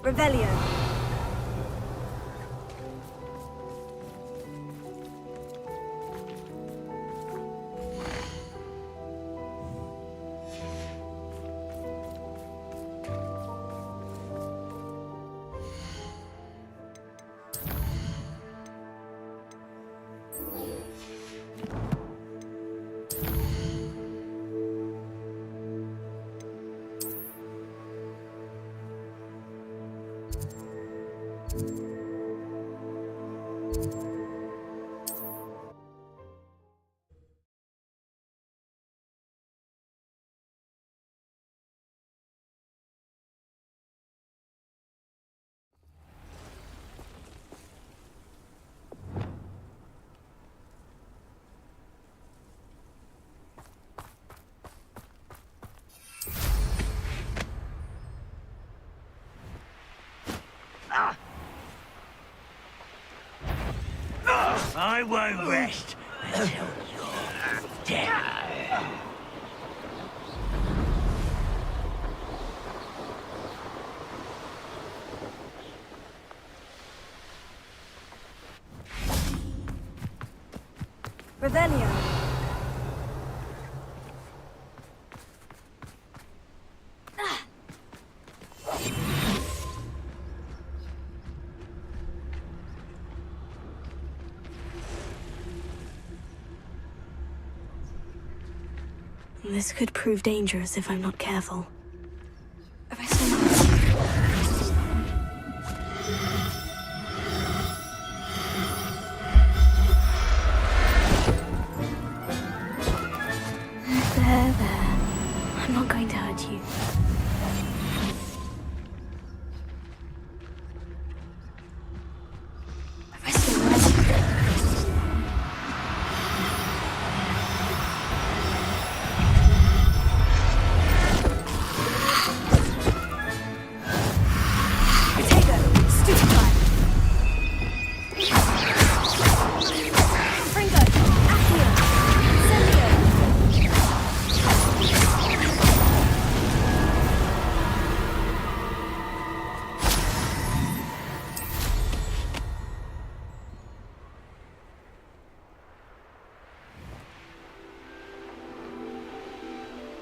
Revelio. I won't rest until you're dead. Revelio. This could prove dangerous if I'm not careful. There. I'm not going to hurt you.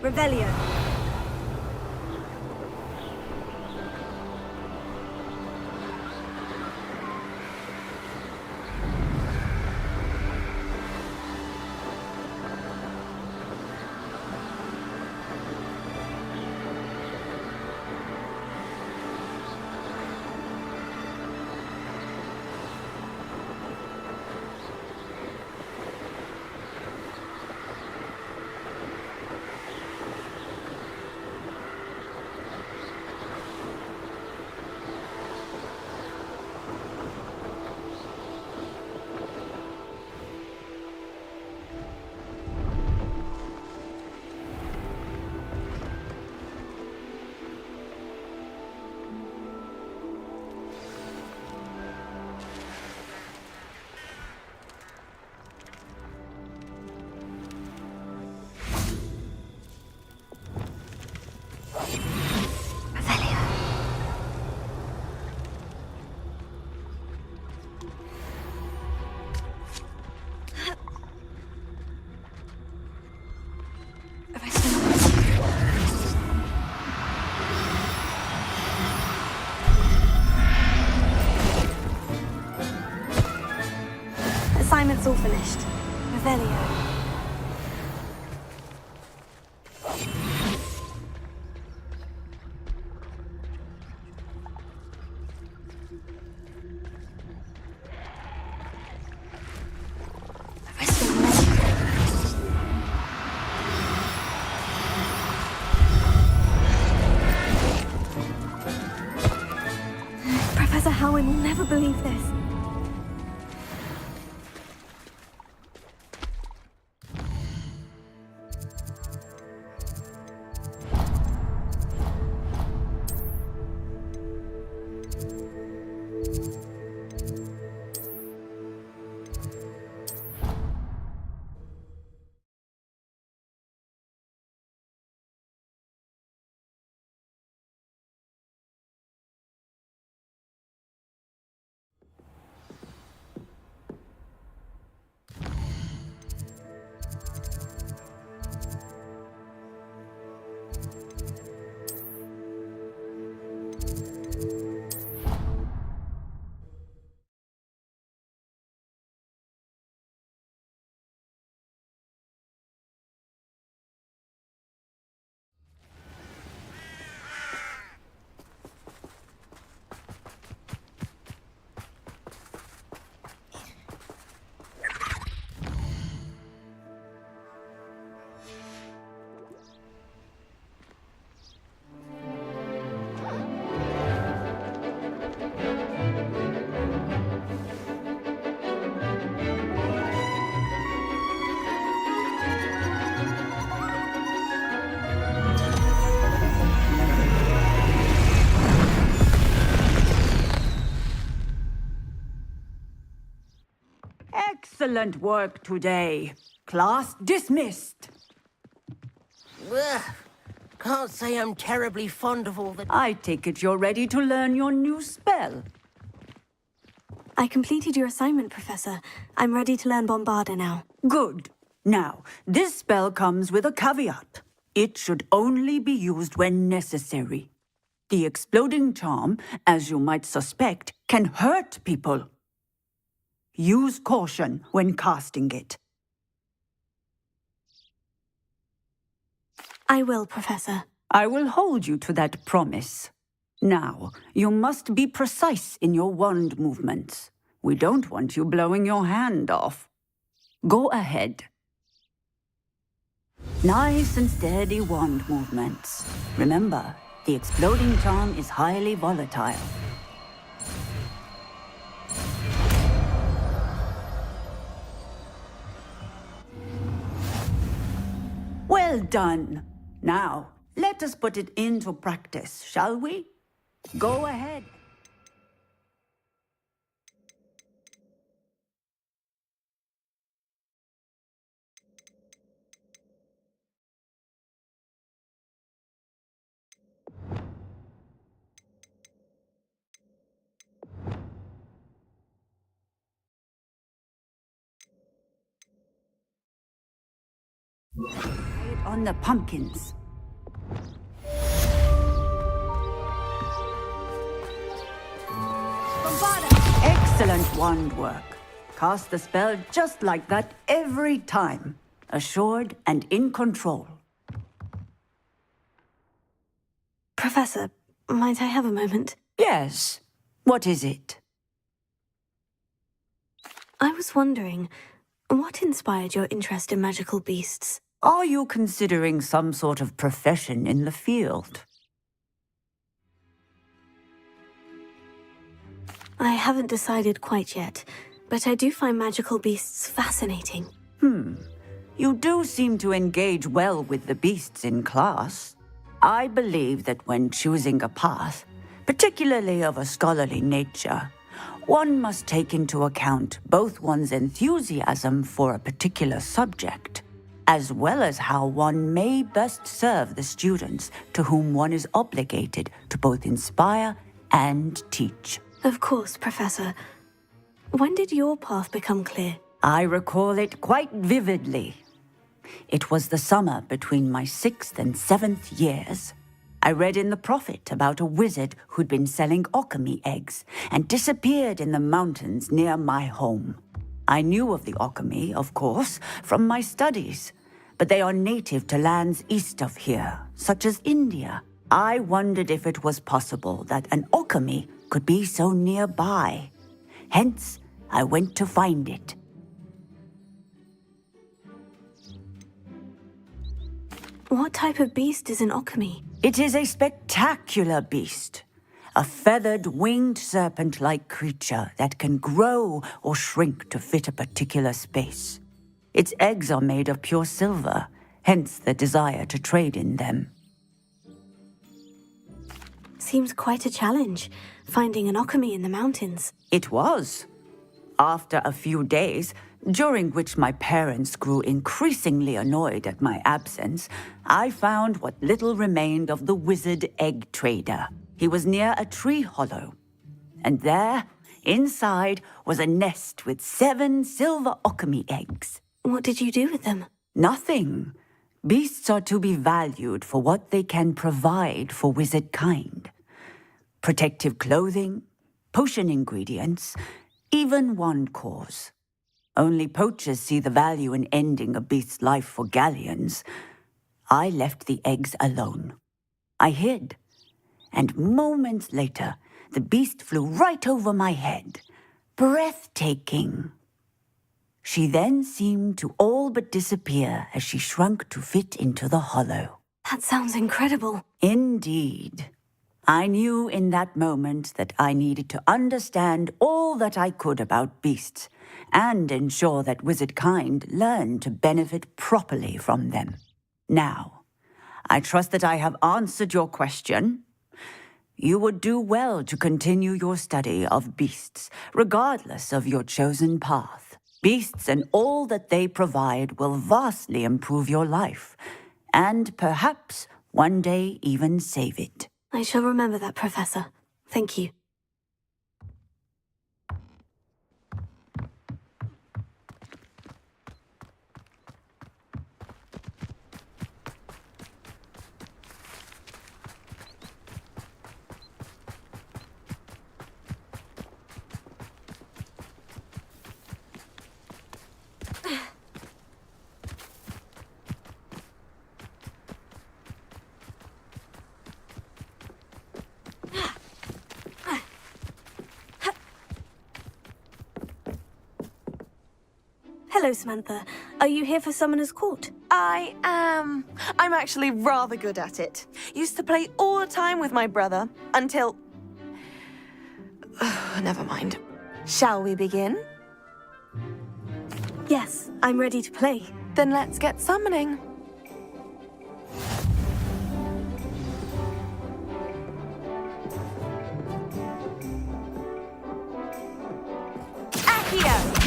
Revelio. Assignment's all finished. Revelio. Professor Howard will never believe this. Excellent work today. Class dismissed. Ugh. Can't say I'm terribly fond of all the... I take it you're ready to learn your new spell. I completed your assignment, Professor. I'm ready to learn Bombarda now. Good. Now, this spell comes with a caveat. It should only be used when necessary. The exploding charm, as you might suspect, can hurt people. Use caution when casting it. I will, Professor. I will hold you to that promise. Now, you must be precise in your wand movements. We don't want you blowing your hand off. Go ahead. Nice and steady wand movements. Remember, the exploding charm is highly volatile. Well done. Now, let us put it into practice, shall we? Go ahead. On the pumpkins. Excellent wand work. Cast the spell just like that every time. Assured and in control. Professor, might I have a moment? Yes. What is it? I was wondering, what inspired your interest in magical beasts? Are you considering some sort of profession in the field? I haven't decided quite yet, but I do find magical beasts fascinating. You do seem to engage well with the beasts in class. I believe that when choosing a path, particularly of a scholarly nature, one must take into account both one's enthusiasm for a particular subject, as well as how one may best serve the students to whom one is obligated to both inspire and teach. Of course, Professor. When did your path become clear? I recall it quite vividly. It was the summer between my 6th and 7th years. I read in the Prophet about a wizard who'd been selling alchemy eggs and disappeared in the mountains near my home. I knew of the alchemy, of course, from my studies, but they are native to lands east of here, such as India. I wondered if it was possible that an alchemy could be so nearby. Hence, I went to find it. What type of beast is an alchemy? It is a spectacular beast. A feathered, winged serpent-like creature that can grow or shrink to fit a particular space. Its eggs are made of pure silver, hence the desire to trade in them. Seems quite a challenge, finding an alchemy in the mountains. It was. After a few days, during which my parents grew increasingly annoyed at my absence, I found what little remained of the wizard egg trader. He was near a tree hollow, and there, inside, was a nest with 7 silver alchemy eggs. What did you do with them? Nothing. Beasts are to be valued for what they can provide for wizard kind. Protective clothing, potion ingredients, even wand cores. Only poachers see the value in ending a beast's life for galleons. I left the eggs alone. I hid, and moments later, the beast flew right over my head. Breathtaking. She then seemed to all but disappear as she shrunk to fit into the hollow. That sounds incredible. Indeed. I knew in that moment that I needed to understand all that I could about beasts and ensure that wizard kind learned to benefit properly from them. Now, I trust that I have answered your question. You would do well to continue your study of beasts, regardless of your chosen path. Beasts and all that they provide will vastly improve your life, and perhaps one day even save it. I shall remember that, Professor. Thank you. Hello, Samantha. Are you here for Summoner's Court? I am. I'm actually rather good at it. Used to play all the time with my brother until... Never mind. Shall we begin? Yes, I'm ready to play. Then let's get summoning. Accio!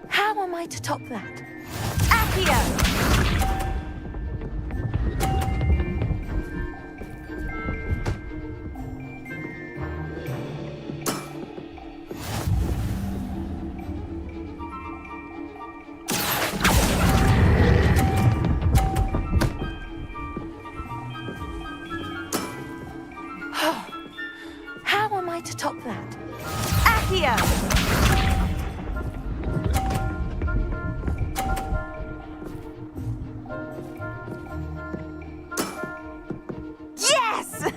How am I to top that? Accio! How am I to top that? Accio! Yes!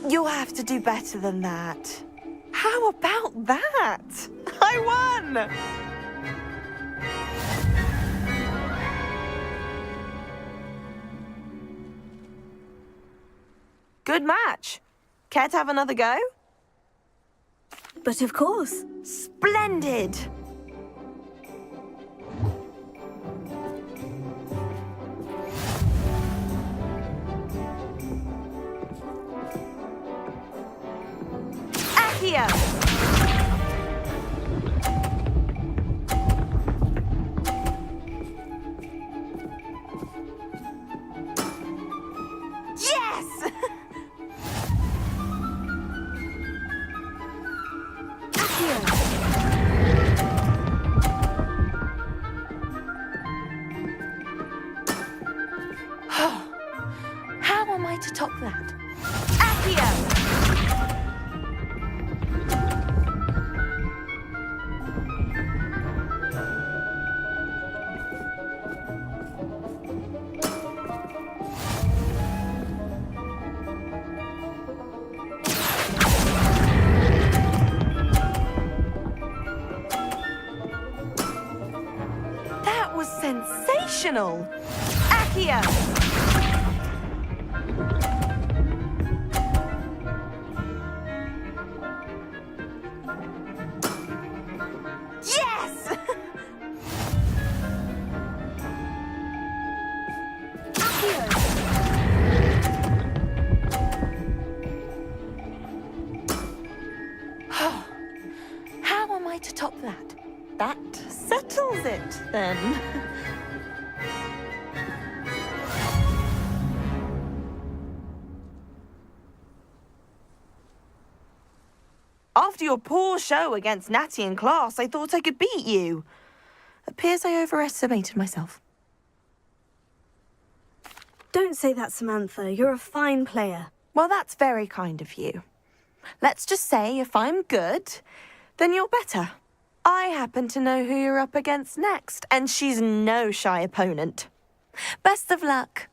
You'll have to do better than that. How about that? I won! Good match. Care to have another go? But of course. Splendid! Accio! Yes! How am I to top that? Accio! That was sensational! Accio! Yes! How am I to top that? That settles it, then. After your poor show against Natty in class, I thought I could beat you. Appears I overestimated myself. Don't say that, Samantha. You're a fine player. Well, that's very kind of you. Let's just say if I'm good, then you're better. I happen to know who you're up against next, and she's no shy opponent. Best of luck.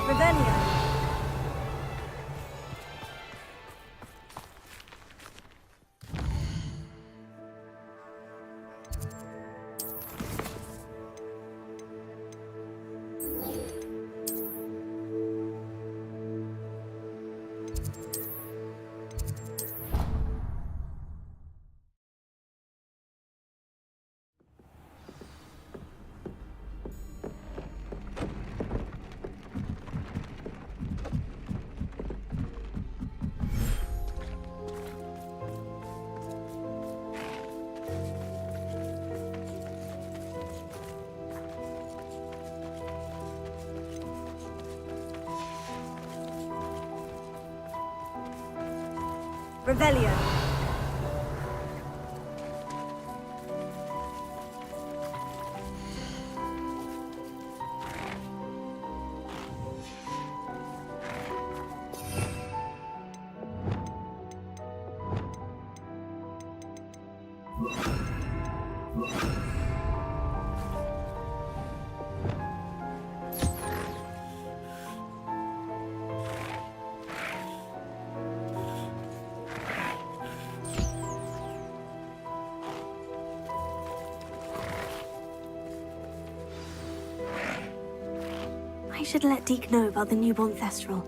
Revelio. Revelio. I should let Deke know about the newborn Thestral.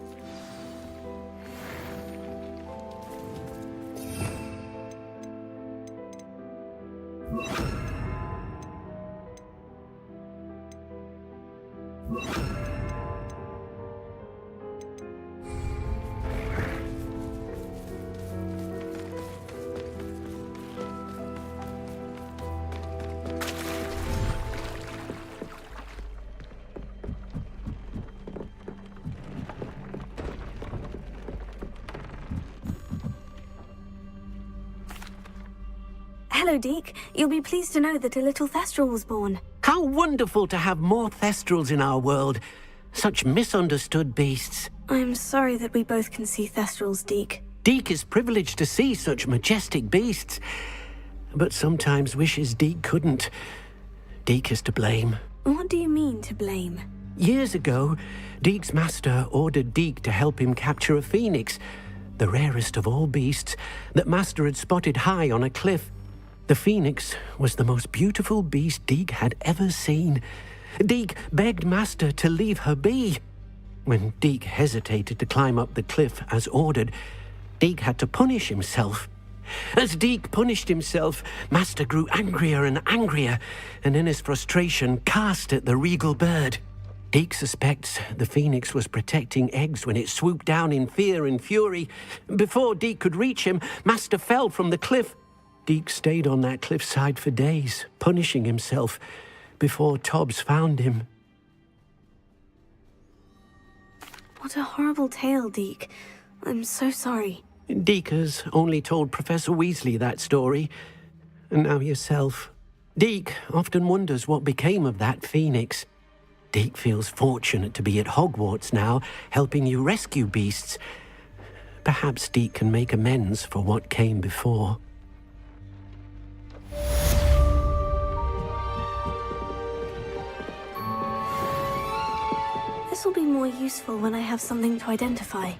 Hello, Deke. You'll be pleased to know that a little Thestral was born. How wonderful to have more Thestrals in our world. Such misunderstood beasts. I'm sorry that we both can see Thestrals, Deke. Deke is privileged to see such majestic beasts, but sometimes wishes Deke couldn't. Deke is to blame. What do you mean, to blame? Years ago, Deke's master ordered Deke to help him capture a phoenix, the rarest of all beasts, that master had spotted high on a cliff. The phoenix was the most beautiful beast Deke had ever seen. Deke begged master to leave her be. When Deke hesitated to climb up the cliff as ordered, Deke had to punish himself. As Deke punished himself, master grew angrier and angrier, and in his frustration cast at the regal bird. Deke suspects the phoenix was protecting eggs when it swooped down in fear and fury. Before Deke could reach him, master fell from the cliff. Deke stayed on that cliffside for days, punishing himself, before Tobbs found him. What a horrible tale, Deke. I'm so sorry. Deke has only told Professor Weasley that story, and now yourself. Deke often wonders what became of that phoenix. Deke feels fortunate to be at Hogwarts now, helping you rescue beasts. Perhaps Deke can make amends for what came before. This will be more useful when I have something to identify.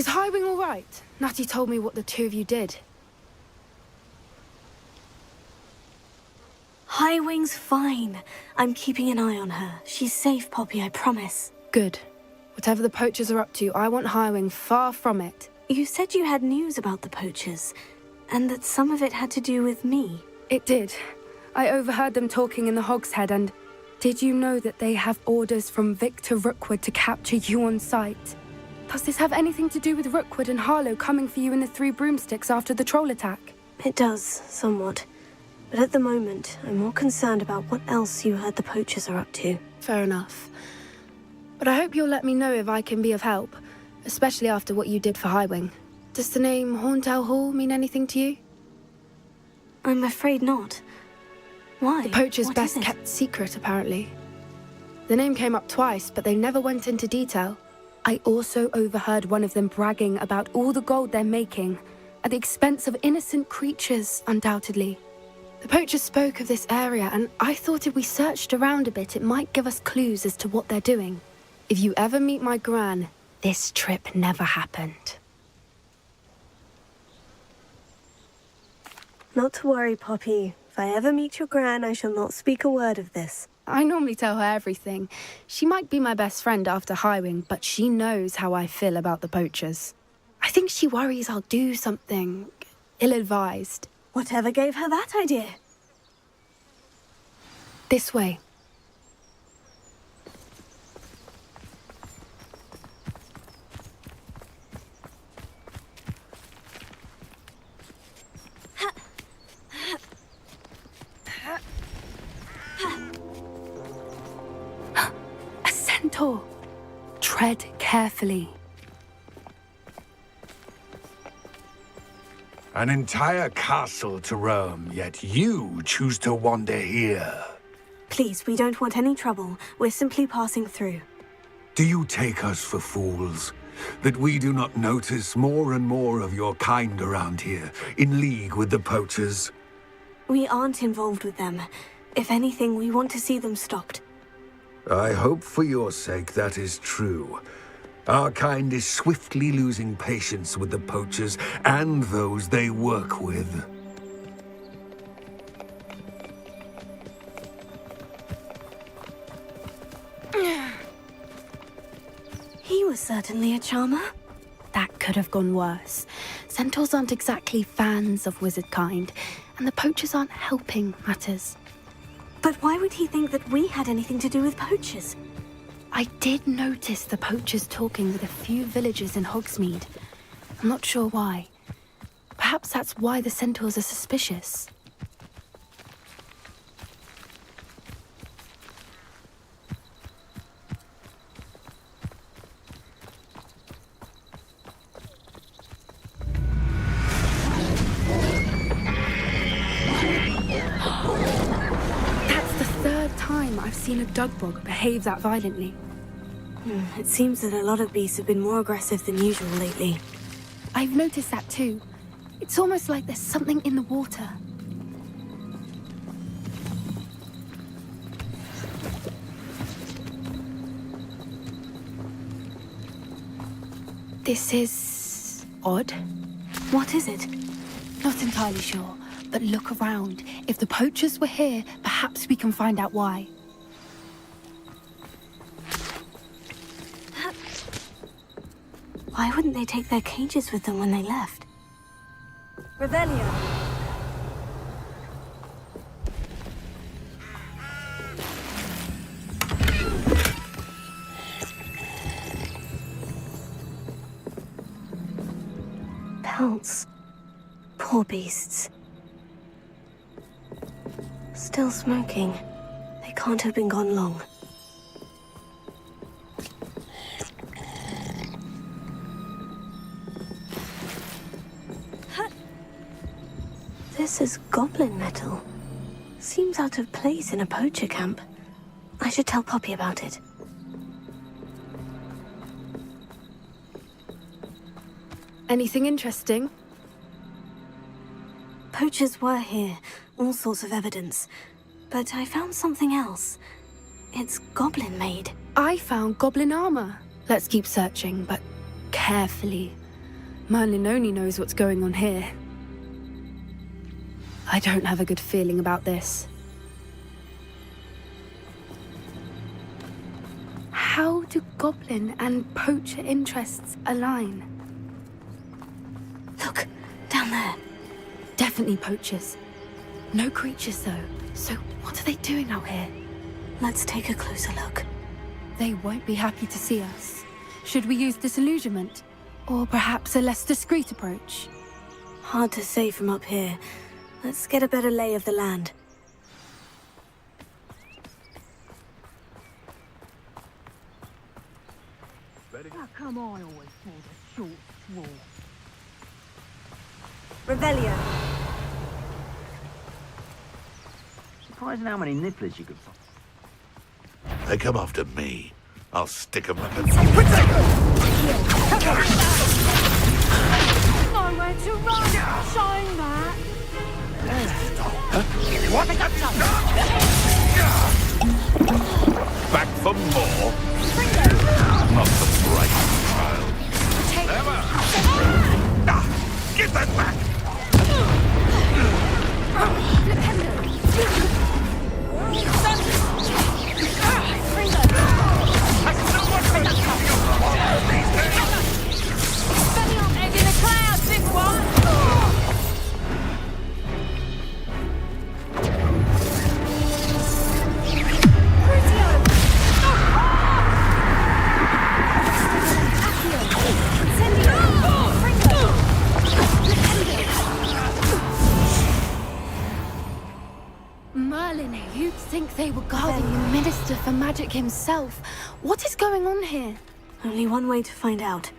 Is Highwing all right? Natty told me what the two of you did. Highwing's fine. I'm keeping an eye on her. She's safe, Poppy, I promise. Good. Whatever the poachers are up to, I want Highwing far from it. You said you had news about the poachers, and that some of it had to do with me. It did. I overheard them talking in the Hogshead, and did you know that they have orders from Victor Rookwood to capture you on sight? Does this have anything to do with Rookwood and Harlow coming for you in the Three Broomsticks after the troll attack? It does, somewhat. But at the moment, I'm more concerned about what else you heard the poachers are up to. Fair enough. But I hope you'll let me know if I can be of help, especially after what you did for Highwing. Does the name Horntail Hall mean anything to you? I'm afraid not. Why? The poachers' What best is it? kept secret, apparently. The name came up twice, but they never went into detail. I also overheard one of them bragging about all the gold they're making, at the expense of innocent creatures, undoubtedly. The poachers spoke of this area, and I thought if we searched around a bit, it might give us clues as to what they're doing. If you ever meet my gran, this trip never happened. Not to worry, Poppy. If I ever meet your gran, I shall not speak a word of this. I normally tell her everything. She might be my best friend after Highwing, but she knows how I feel about the poachers. I think she worries I'll do something ill-advised. Whatever gave her that idea? This way. A centaur. Tread carefully. An entire castle to roam, yet you choose to wander here. Please, we don't want any trouble. We're simply passing through. Do you take us for fools? That we do not notice more and more of your kind around here, in league with the poachers? We aren't involved with them. If anything, we want to see them stopped. I hope for your sake that is true. Our kind is swiftly losing patience with the poachers and those they work with. He was certainly a charmer. That could have gone worse. Centaurs aren't exactly fans of wizard kind, and the poachers aren't helping matters. But why would he think that we had anything to do with poachers? I did notice the poachers talking with a few villagers in Hogsmeade. I'm not sure why. Perhaps that's why the centaurs are suspicious. That's the third time I've seen a dugbog behave that violently. It seems that a lot of beasts have been more aggressive than usual lately. I've noticed that too. It's almost like there's something in the water. This is odd. What is it? Not entirely sure, but look around. If the poachers were here, perhaps we can find out why. Why wouldn't they take their cages with them when they left? Revelio. Pelts. Poor beasts. Still smoking. They can't have been gone long. This is goblin metal. Seems out of place in a poacher camp. I should tell Poppy about it. Anything interesting? Poachers were here, all sorts of evidence. But I found something else. It's goblin made. I found goblin armor. Let's keep searching, but carefully. Merlin only knows what's going on here. I don't have a good feeling about this. How do goblin and poacher interests align? Look, down there. Definitely poachers. No creatures, though. So what are they doing out here? Let's take a closer look. They won't be happy to see us. Should we use disillusionment? Or perhaps a less discreet approach? Hard to say from up here. Let's get a better lay of the land. How come I always pull the short straw? Revelio. Surprising how many nibblers you could find. They come after me. I'll stick 'em like a... Nowhere to run! Shine that! Back for more? Not the bright child. Never! Get that back! Merlin, you'd think they were guarding the Minister for Magic himself. What is going on here? Only one way to find out.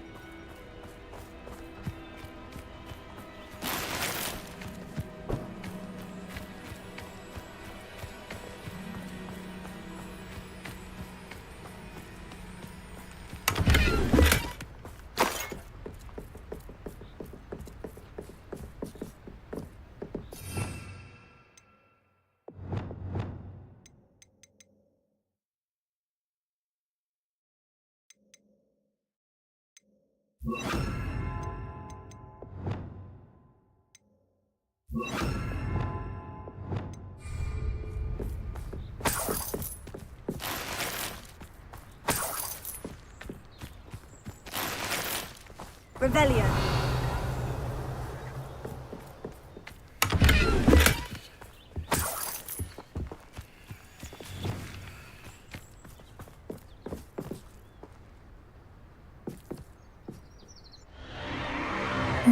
Revelio.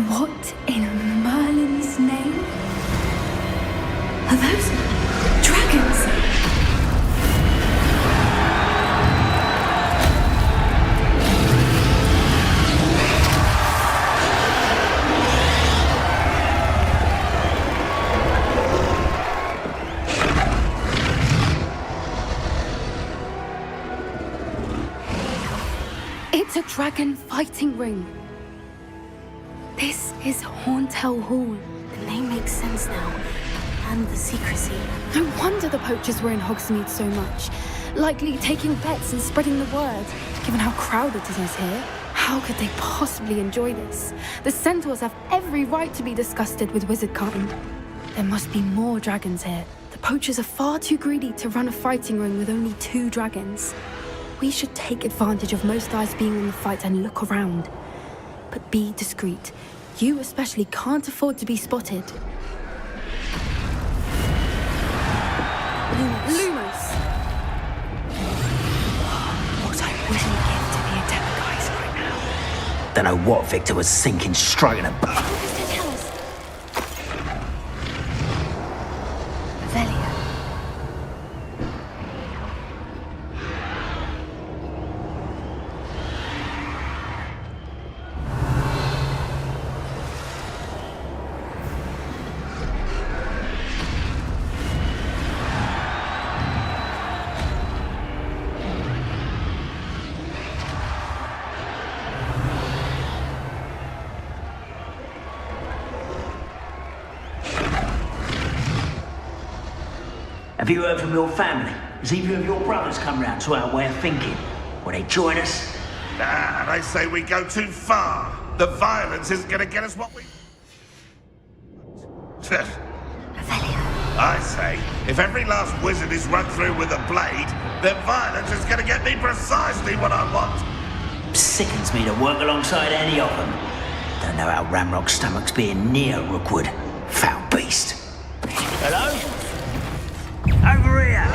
What in Merlin's name? Are those dragons? It's a dragon fighting ring. This is Hauntel Hall. The name makes sense now. And the secrecy. No wonder the poachers were in Hogsmeade so much. Likely taking bets and spreading the word. Given how crowded it is here, how could they possibly enjoy this? The centaurs have every right to be disgusted with wizardkind. There must be more dragons here. The poachers are far too greedy to run a fighting ring with only 2 dragons. We should take advantage of most eyes being on the fight and look around. But be discreet. You especially can't afford to be spotted. Lumos. What I wouldn't give to be a demiguise right now. Don't know what Victor was thinking, striking a bow. What does that tell us? Velia. Have you heard from your family? Has either of your brothers come round to our way of thinking? Will they join us? Nah, they say we go too far. The violence isn't gonna get us what we... I say, if every last wizard is run through with a blade, then violence is gonna get me precisely what I want. Sickens me to work alongside any of them. Don't know how Ramrock's stomach's being near Rookwood. Foul beast. Hello? Over here!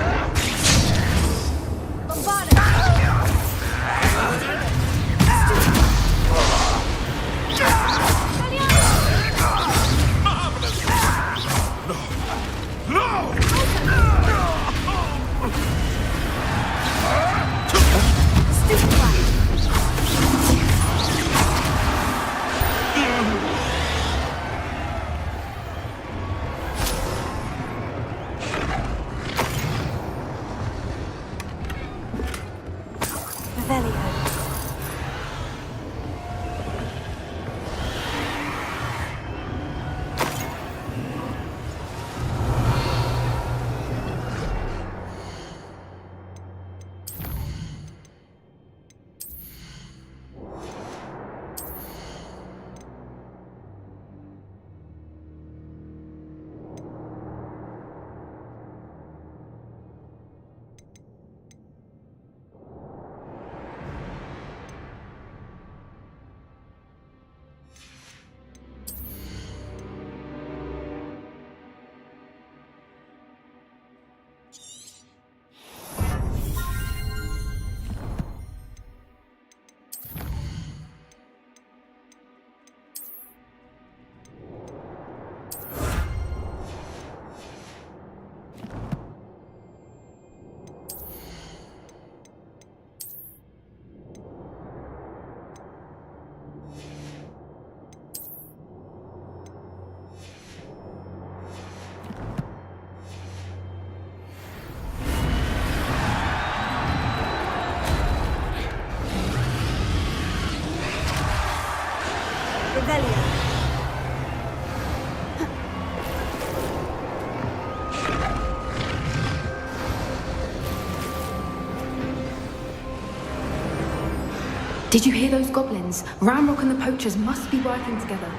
Did you hear those goblins? Ramrock and the poachers must be working together.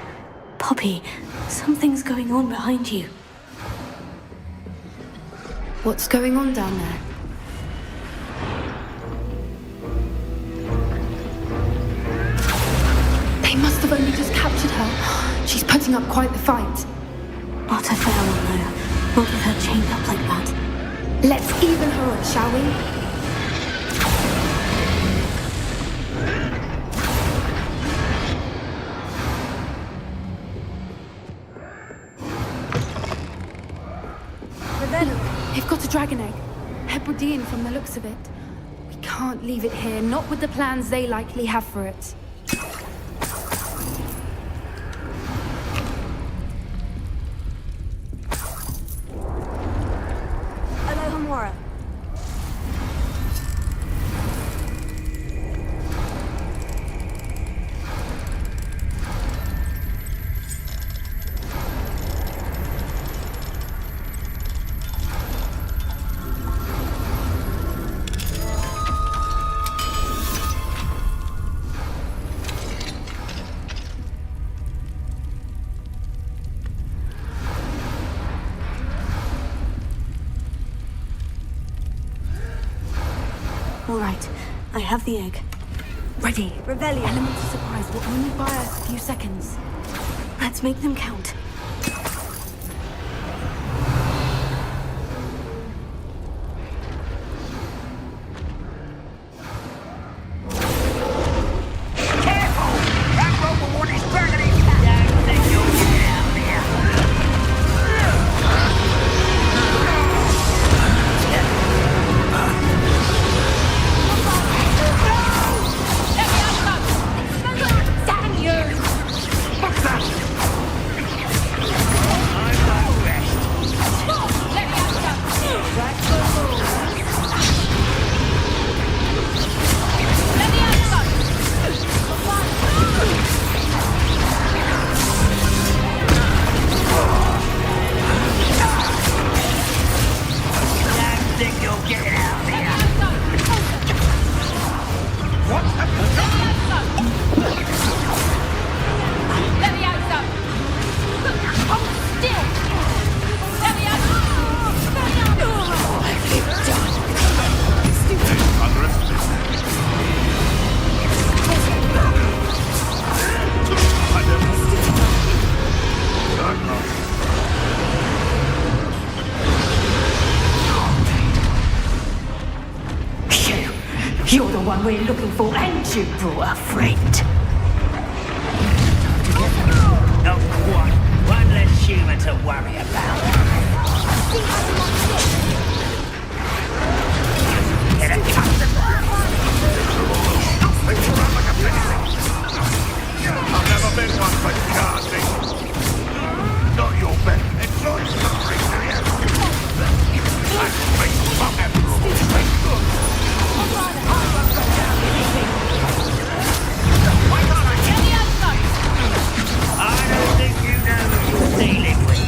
Poppy, something's going on behind you. What's going on down there? They must have only just captured her. She's putting up quite the fight. Not a fair one, though. Not with her chained up like that. Let's even her up, shall we? They've got a dragon egg. Hebridean from the looks of it. We can't leave it here, not with the plans they likely have for it. Alohomora. All right, I have the egg. Ready. Rebellion. Elements of surprise will only buy us a few seconds. Let's make them count. You're the one we're looking for, and you brought a friend. Not quite. One less human to worry about. Here it comes. I've never been one for casting. Not your bet. Enjoy suffering, do you? That's me, after all. I don't think you know who you're dealing with.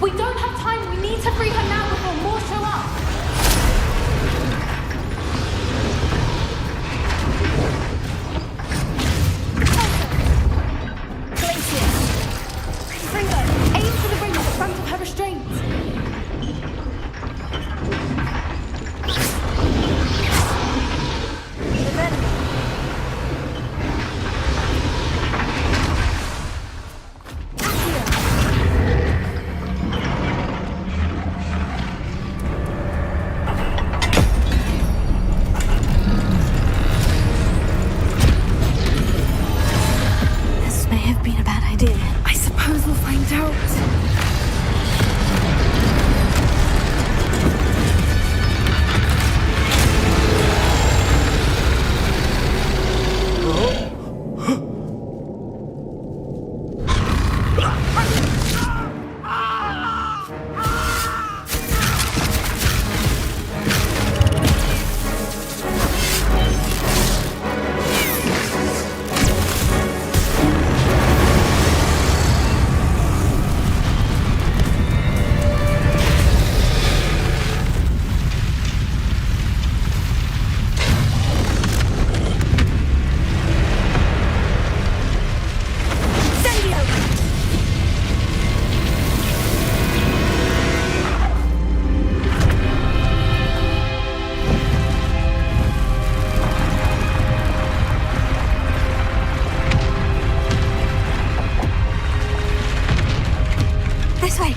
We don't have time. We need to free her now before more show up. Free her. Aim for the ring at the front of her restraints. This may have been a bad idea. I suppose we'll find out. This way.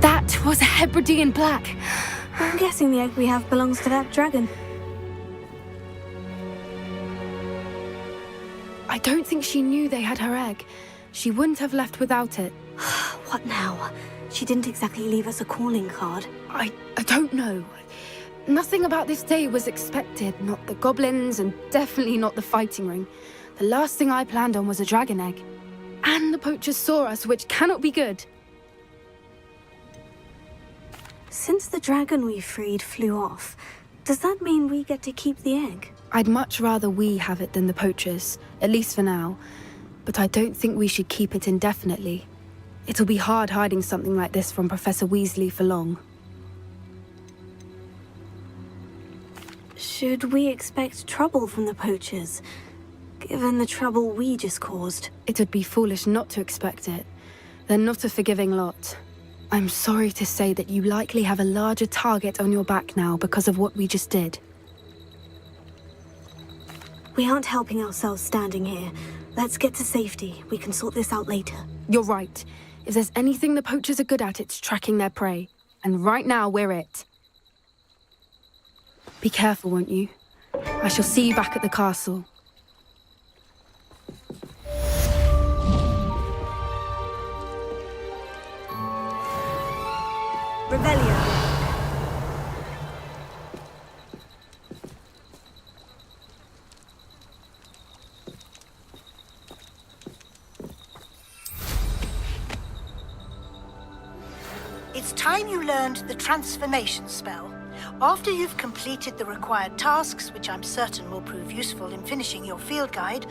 That was a Hebridean black. I'm guessing the egg we have belongs to that dragon. I don't think she knew they had her egg. She wouldn't have left without it. What now? She didn't exactly leave us a calling card. I don't know. Nothing about this day was expected. Not the goblins, and definitely not the fighting ring. The last thing I planned on was a dragon egg. And the poachers saw us, which cannot be good. Since the dragon we freed flew off, does that mean we get to keep the egg? I'd much rather we have it than the poachers, at least for now. But I don't think we should keep it indefinitely. It'll be hard hiding something like this from Professor Weasley for long. Should we expect trouble from the poachers, given the trouble we just caused? It would be foolish not to expect it. They're not a forgiving lot. I'm sorry to say that you likely have a larger target on your back now because of what we just did. We aren't helping ourselves standing here. Let's get to safety. We can sort this out later. You're right. If there's anything the poachers are good at, it's tracking their prey. And right now, we're it. Be careful, won't you? I shall see you back at the castle. Revelio. It's time you learned the transformation spell. After you've completed the required tasks, which I'm certain will prove useful in finishing your field guide,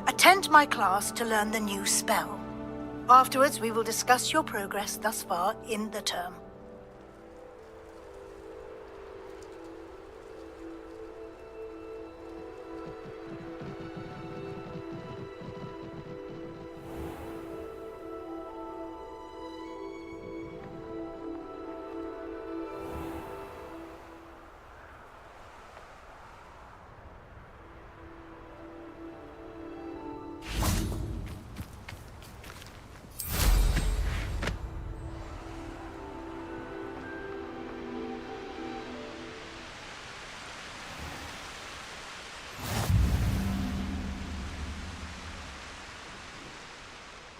attend my class to learn the new spell. Afterwards, we will discuss your progress thus far in the term.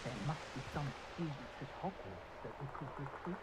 There must be some students at Hogwarts that we could recruit.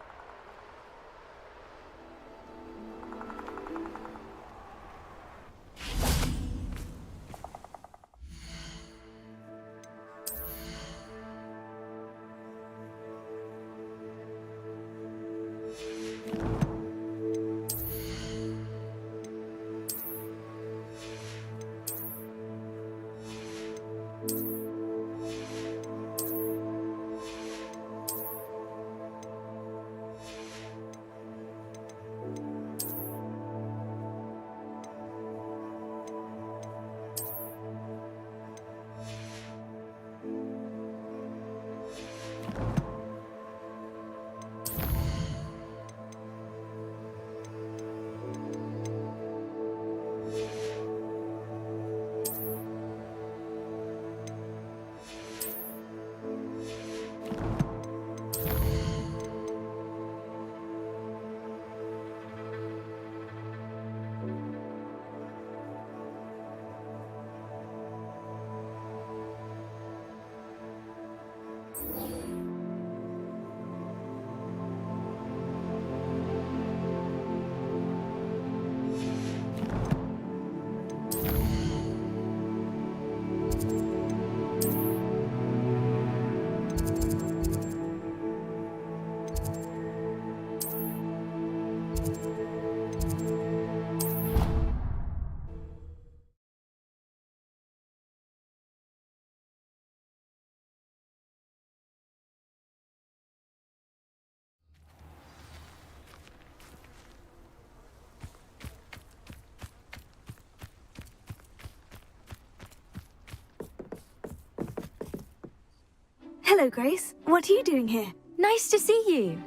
Hello, Grace. What are you doing here? Nice to see you.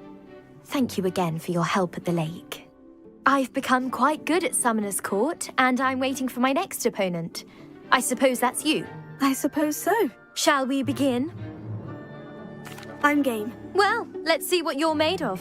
Thank you again for your help at the lake. I've become quite good at Summoner's Court, and I'm waiting for my next opponent. I suppose that's you. I suppose so. Shall we begin? I'm game. Well, let's see what you're made of.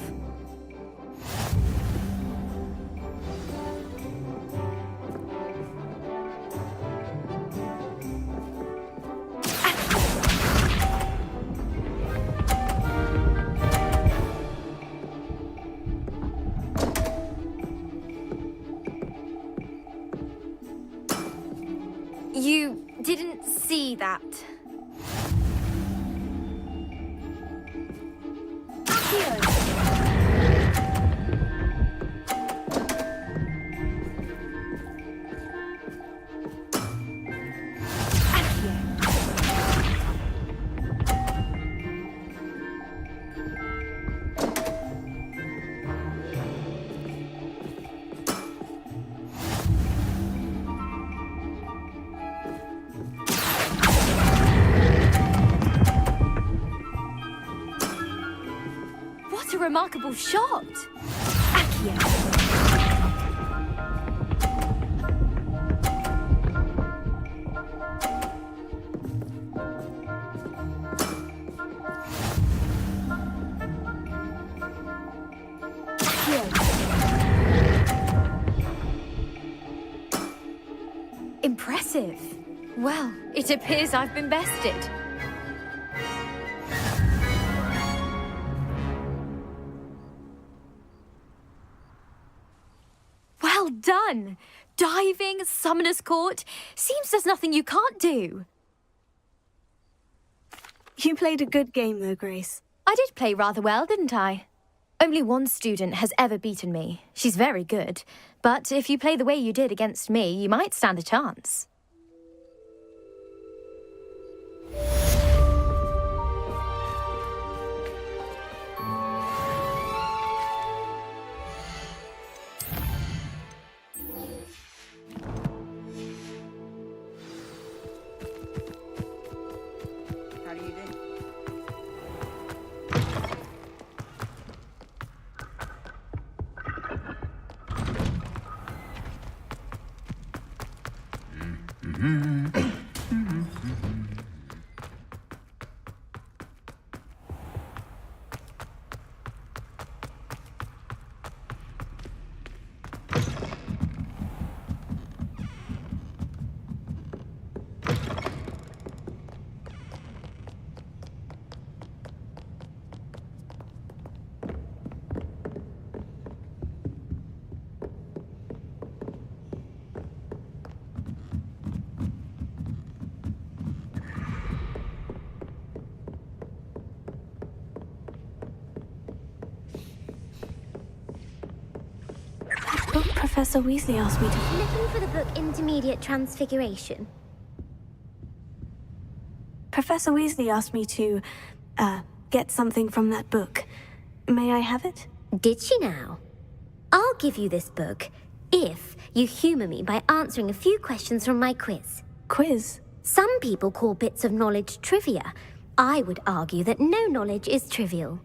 You didn't see that. What a remarkable shot! Accio. Impressive. Well, it appears I've been bested. Well done! Diving, Summoner's Court. Seems there's nothing you can't do. You played a good game, though, Grace. I did play rather well, didn't I? Only one student has ever beaten me. She's very good. But if you play the way you did against me, you might stand a chance. How do you do? Book Professor Weasley asked me to... Looking for the book Intermediate Transfiguration. Professor Weasley asked me to, get something from that book. May I have it? Did she now? I'll give you this book if you humour me by answering a few questions from my quiz. Quiz? Some people call bits of knowledge trivia. I would argue that no knowledge is trivial.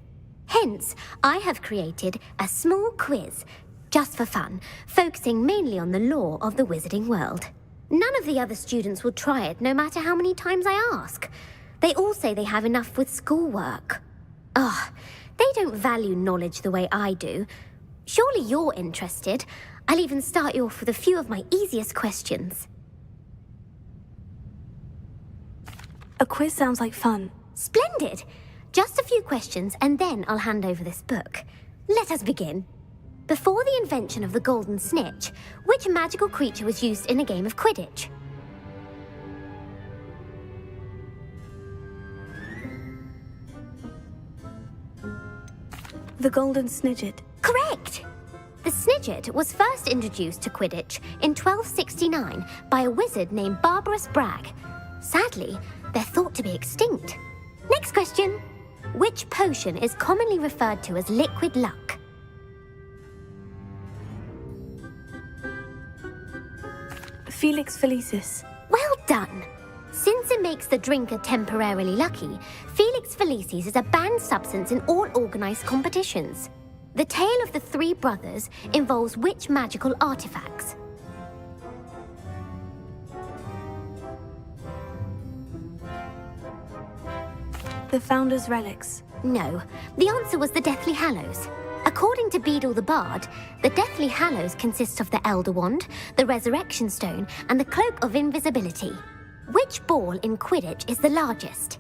Hence, I have created a small quiz, just for fun, focusing mainly on the lore of the wizarding world. None of the other students will try it, no matter how many times I ask. They all say they have enough with schoolwork. Ugh, they don't value knowledge the way I do. Surely you're interested. I'll even start you off with a few of my easiest questions. A quiz sounds like fun. Splendid! Just a few questions, and then I'll hand over this book. Let us begin. Before the invention of the golden snitch, which magical creature was used in a game of Quidditch? The golden snidget. Correct! The snidget was first introduced to Quidditch in 1269 by a wizard named Barbarous Bragg. Sadly, they're thought to be extinct. Next question. Which potion is commonly referred to as liquid luck? Felix Felicis. Well done! Since it makes the drinker temporarily lucky, Felix Felicis is a banned substance in all organised competitions. The tale of the three brothers involves which magical artifacts? The Founder's Relics. No, the answer was the Deathly Hallows. According to Beedle the Bard, the Deathly Hallows consists of the Elder Wand, the Resurrection Stone, and the Cloak of Invisibility. Which ball in Quidditch is the largest?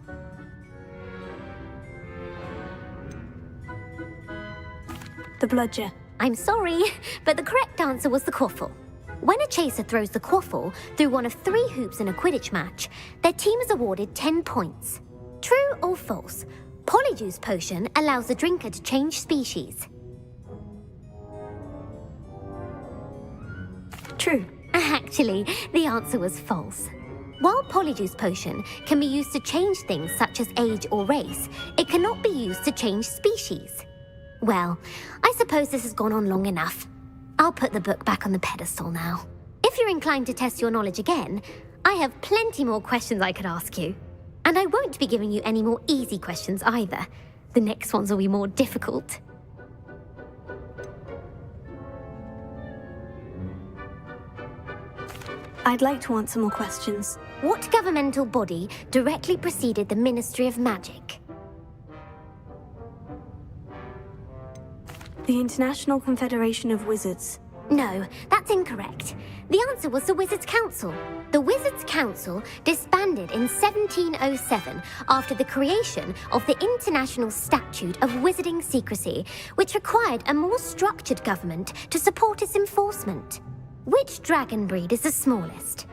The Bludger. I'm sorry, but the correct answer was the Quaffle. When a chaser throws the Quaffle through one of 3 hoops in a Quidditch match, their team is awarded 10 points. True or false? Polyjuice Potion allows the drinker to change species. True. Actually, the answer was false. While Polyjuice Potion can be used to change things such as age or race, it cannot be used to change species. Well, I suppose this has gone on long enough. I'll put the book back on the pedestal now. If you're inclined to test your knowledge again, I have plenty more questions I could ask you. And I won't be giving you any more easy questions either. The next ones will be more difficult. I'd like to answer more questions. What governmental body directly preceded the Ministry of Magic? The International Confederation of Wizards. No, that's incorrect. The answer was the Wizards' Council. The Wizards' Council disbanded in 1707 after the creation of the International Statute of Wizarding Secrecy, which required a more structured government to support its enforcement. Which dragon breed is the smallest?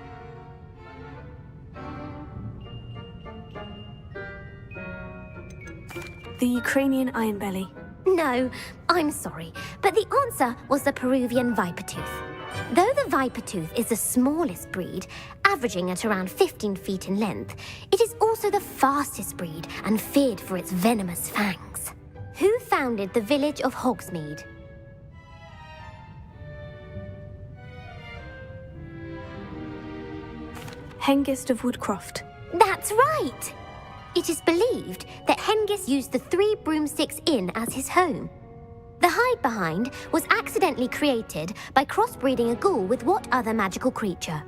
The Ukrainian Ironbelly. No, I'm sorry, but the answer was the Peruvian viper tooth. Though the viper tooth is the smallest breed, averaging at around 15 feet in length, it is also the fastest breed and feared for its venomous fangs. Who founded the village of Hogsmeade? Hengist of Woodcroft. That's right! It is believed that Hengist used the Three Broomsticks Inn as his home. The hide-behind was accidentally created by crossbreeding a ghoul with what other magical creature?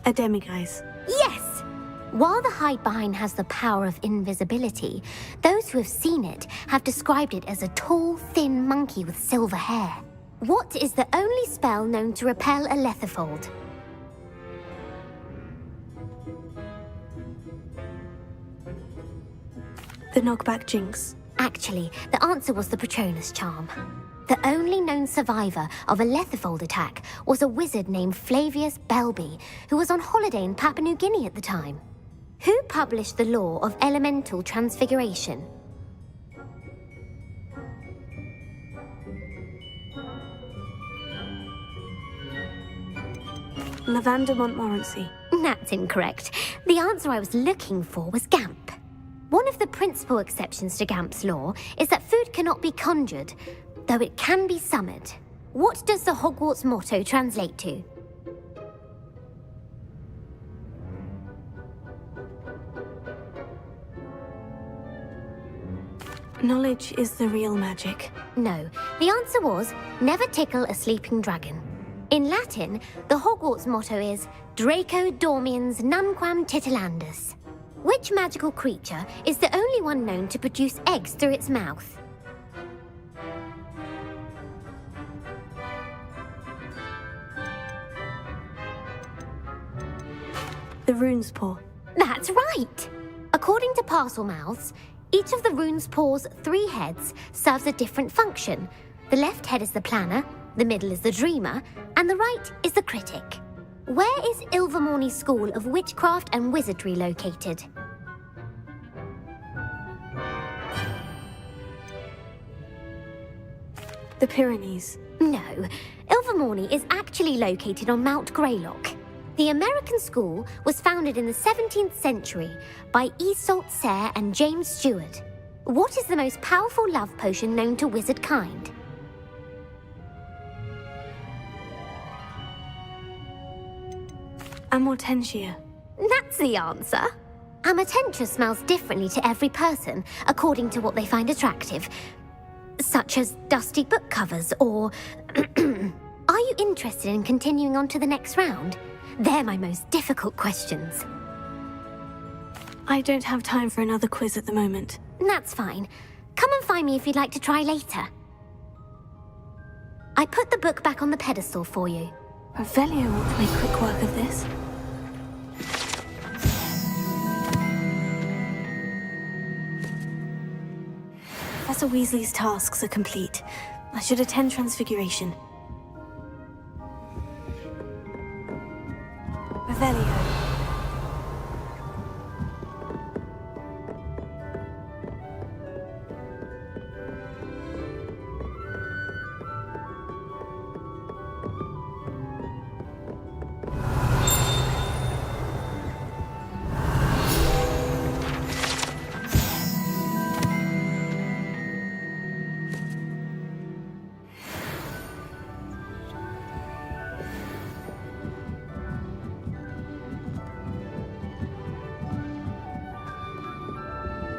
A demiguise. Yes! While the hide-behind has the power of invisibility, those who have seen it have described it as a tall, thin monkey with silver hair. What is the only spell known to repel a lethifold? The knockback jinx. Actually, the answer was the Patronus charm. The only known survivor of a lethifold attack was a wizard named Flavius Belby, who was on holiday in Papua New Guinea at the time. Who published the law of elemental transfiguration? Lavender Montmorency. That's incorrect. The answer I was looking for was Gamp. One of the principal exceptions to Gamp's law is that food cannot be conjured, though it can be summoned. What does the Hogwarts motto translate to? Knowledge is the real magic. No, the answer was never tickle a sleeping dragon. In Latin, the Hogwarts motto is Draco dormiens numquam titilandus. Which magical creature is the only one known to produce eggs through its mouth? The rune's paw. That's right! According to Parselmouths, each of the rune's paw's 3 heads serves a different function. The left head is the planner, the middle is the dreamer, and the right is the critic. Where is Ilvermorny School of Witchcraft and Wizardry located? The Pyrenees. No, Ilvermorny is actually located on Mount Greylock. The American school was founded in the 17th century by Iseult Sayre and James Stewart. What is the most powerful love potion known to wizard kind? Amortentia. That's the answer. Amortentia smells differently to every person, according to what they find attractive, such as dusty book covers or... Are you interested in continuing on to the next round? They're my most difficult questions. I don't have time for another quiz at the moment. That's fine. Come and find me if you'd like to try later. I put the book back on the pedestal for you. Revelio ought to make quick work of this. Professor Weasley's tasks are complete. I should attend Transfiguration. Revelio.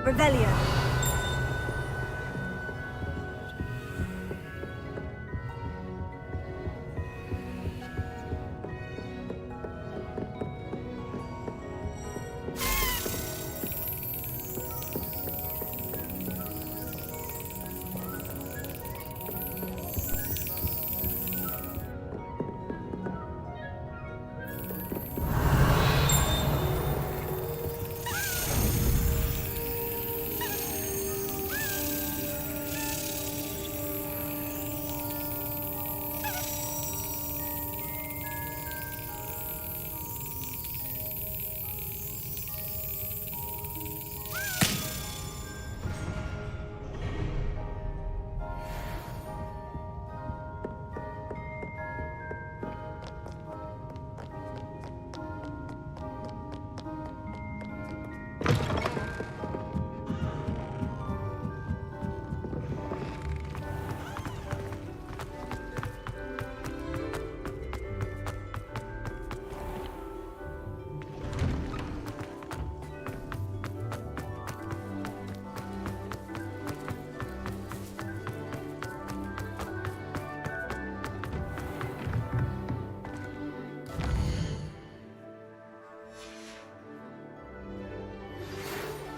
Revelio.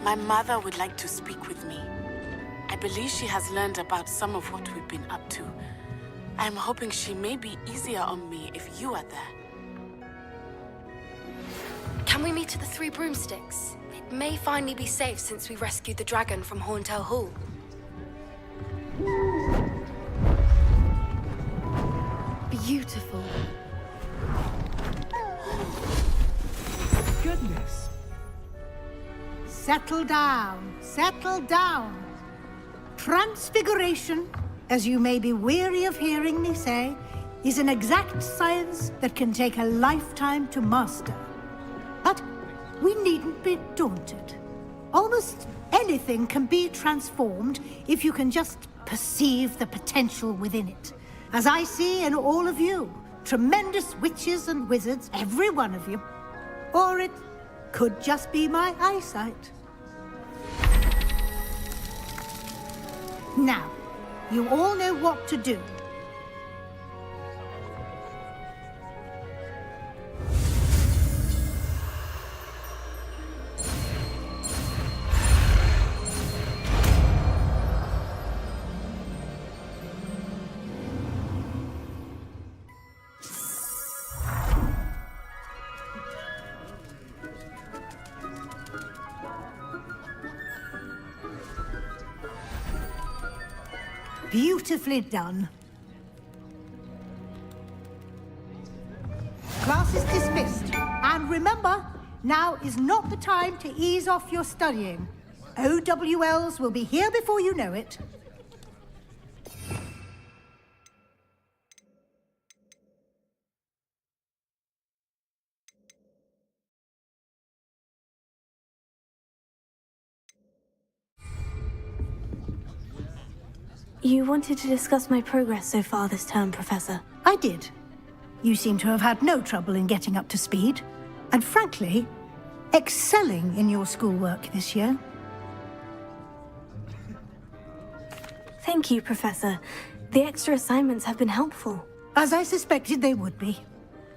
My mother would like to speak with me. I believe she has learned about some of what we've been up to. I'm hoping she may be easier on me if you are there. Can we meet at the Three Broomsticks? It may finally be safe since we rescued the dragon from Horntail Hall. Beautiful. Goodness. Settle down, settle down. Transfiguration, as you may be weary of hearing me say, is an exact science that can take a lifetime to master. But we needn't be daunted. Almost anything can be transformed if you can just perceive the potential within it. As I see in all of you, tremendous witches and wizards, every one of you. Or it could just be my eyesight. Now, you all know what to do. Beautifully done. Class is dismissed. And remember, now is not the time to ease off your studying. OWLs will be here before you know it. You wanted to discuss my progress so far this term, Professor. I did. You seem to have had no trouble in getting up to speed. And frankly, excelling in your schoolwork this year. Thank you, Professor. The extra assignments have been helpful. As I suspected they would be.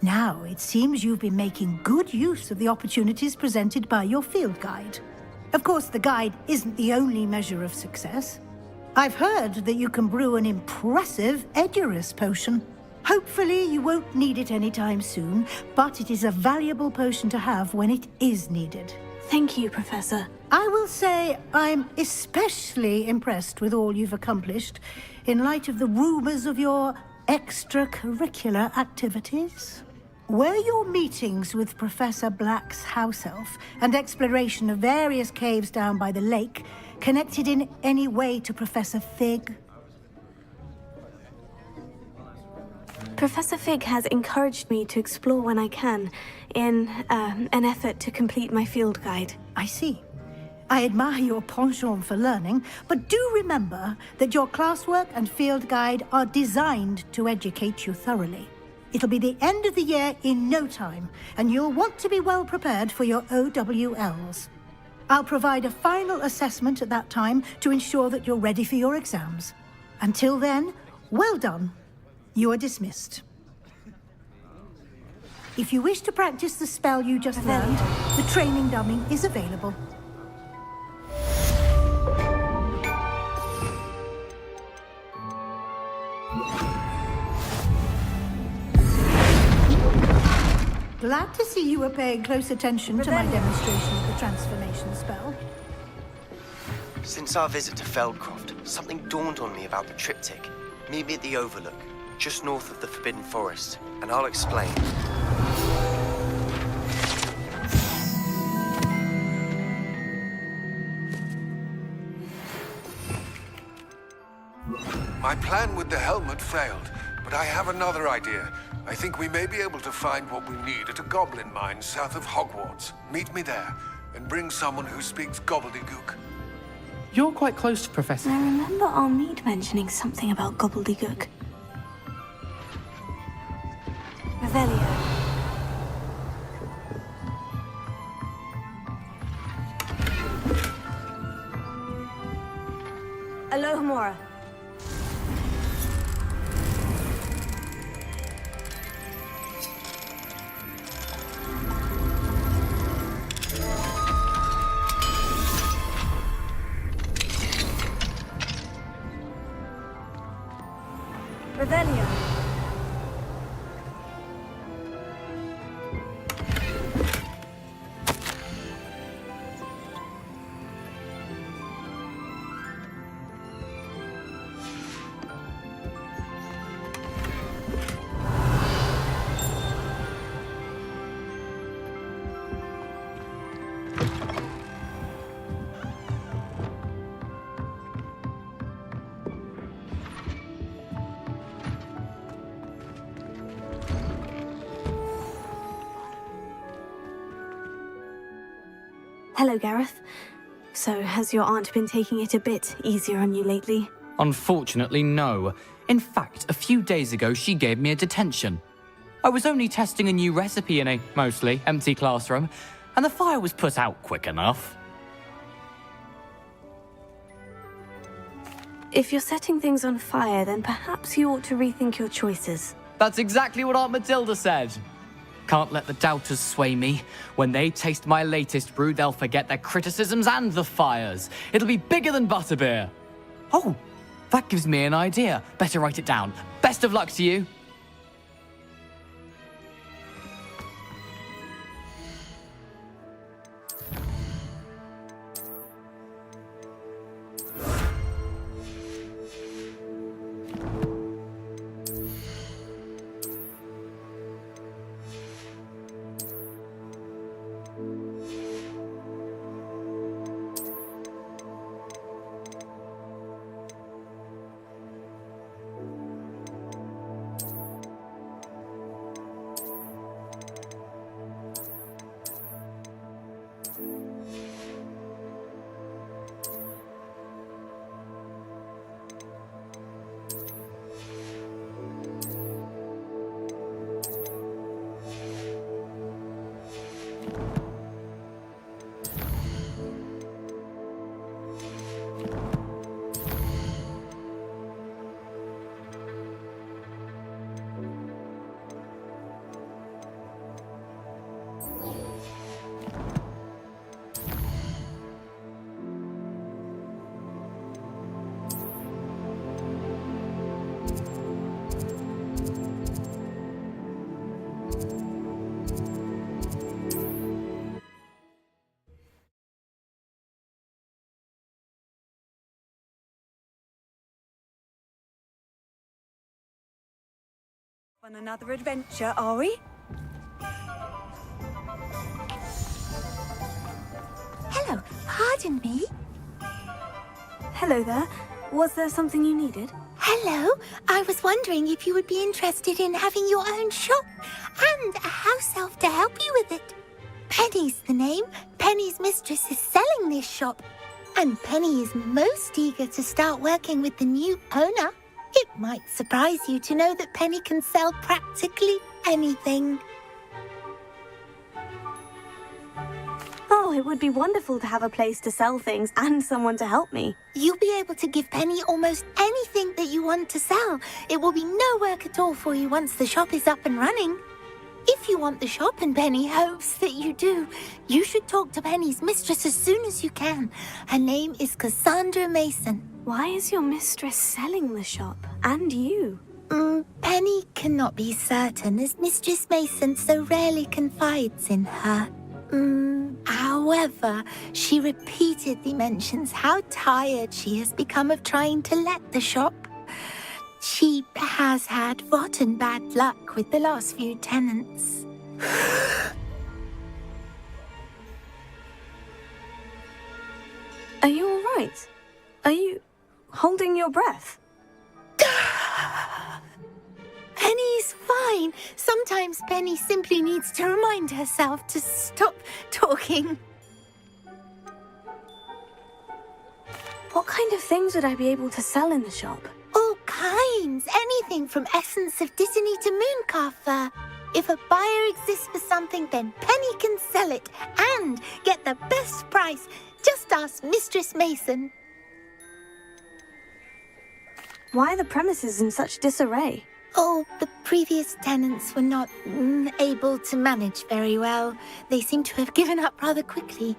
Now, it seems you've been making good use of the opportunities presented by your field guide. Of course, the guide isn't the only measure of success. I've heard that you can brew an impressive Edurus potion. Hopefully you won't need it anytime soon, but it is a valuable potion to have when it is needed. Thank you, Professor. I will say I'm especially impressed with all you've accomplished in light of the rumors of your extracurricular activities. Were your meetings with Professor Black's house elf and exploration of various caves down by the lake connected in any way to Professor Fig? Professor Fig has encouraged me to explore when I can, in an effort to complete my field guide. I see. I admire your penchant for learning, but do remember that your classwork and field guide are designed to educate you thoroughly. It'll be the end of the year in no time, and you'll want to be well prepared for your OWLs. I'll provide a final assessment at that time to ensure that you're ready for your exams. Until then, well done. You are dismissed. If you wish to practice the spell you just learned, the training dummy is available. Glad to see you were paying close attention to my demonstration of the transformation spell. Since our visit to Feldcroft, something dawned on me about the triptych. Meet me at the Overlook, just north of the Forbidden Forest, and I'll explain. My plan with the helmet failed, but I have another idea. I think we may be able to find what we need at a goblin mine south of Hogwarts. Meet me there, and bring someone who speaks gobbledygook. You're quite close to Professor. I remember Armide mentioning something about gobbledygook. Revelio. Alohomora. Revelio. Hello, Gareth. So, has your aunt been taking it a bit easier on you lately? Unfortunately, no. In fact, a few days ago, she gave me a detention. I was only testing a new recipe in a mostly empty classroom, and the fire was put out quick enough. If you're setting things on fire, then perhaps you ought to rethink your choices. That's exactly what Aunt Matilda said. Can't let the doubters sway me. When they taste my latest brew, they'll forget their criticisms and the fires. It'll be bigger than butterbeer. Oh, that gives me an idea. Better write it down. Best of luck to you. On another adventure, are we? Hello, pardon me? Hello there. Was there something you needed? Hello, I was wondering if you would be interested in having your own shop and a house elf to help you with it. Penny's the name. Penny's mistress is selling this shop, and Penny is most eager to start working with the new owner. It might surprise you to know that Penny can sell practically anything. Oh, it would be wonderful to have a place to sell things and someone to help me. You'll be able to give Penny almost anything that you want to sell. It will be no work at all for you once the shop is up and running. If you want the shop, and Penny hopes that you do, you should talk to Penny's mistress as soon as you can. Her name is Cassandra Mason. Why is your mistress selling the shop? And you? Penny cannot be certain, as Mistress Mason so rarely confides in her. However, she repeatedly mentions how tired she has become of trying to let the shop. She has had rotten bad luck with the last few tenants. Are you all right? Are you holding your breath? Penny's fine. Sometimes Penny simply needs to remind herself to stop talking. What kind of things would I be able to sell in the shop? All kinds. Anything from essence of Dittany to Mooncalf fur. If a buyer exists for something, then Penny can sell it and get the best price. Just ask Mistress Mason. Why are the premises in such disarray? Oh, the previous tenants were not able to manage very well. They seem to have given up rather quickly.